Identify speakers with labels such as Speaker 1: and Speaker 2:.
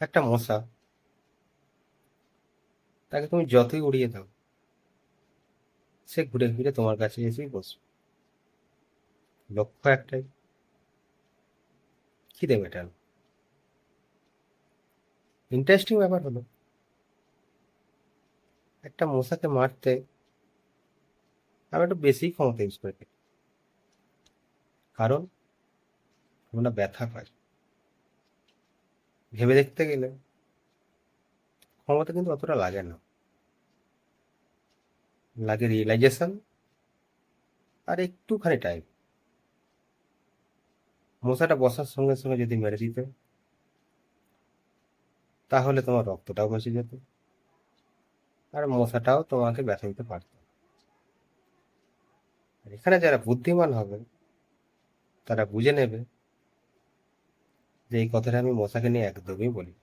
Speaker 1: একটা মশা, তাকে তুমি যতই উড়িয়ে দাও, সে ঘুরে ফিরে তোমার কাছে এসেই বসবে। লক্ষ্য একটাই, খিদে মেটানো। ইন্টারেস্টিং ব্যাপার হলো, একটা মশাকে মারতে আমি একটু বেশি ক্ষমতা ইউজ করে ফেলি। কারণ আমরা ব্যথা পাই। ভেবে দেখতে গেলে ক্ষমতা কিন্তু অতটা লাগে না, লাগে রিয়েলাইজেশন আর একটুখানি টাইম। মশাটা বসার সঙ্গে সঙ্গে যদি মেরে দিতে, তাহলে তোমার রক্তটাও বেঁচে যেত, আর মশাটাও তোমাকে ব্যথা দিতে পারত। আর এখানে যারা বুদ্ধিমান হবে, তারা বুঝে নেবে যে এই কথাটা আমি মশাকে নিয়ে একদমই বলি।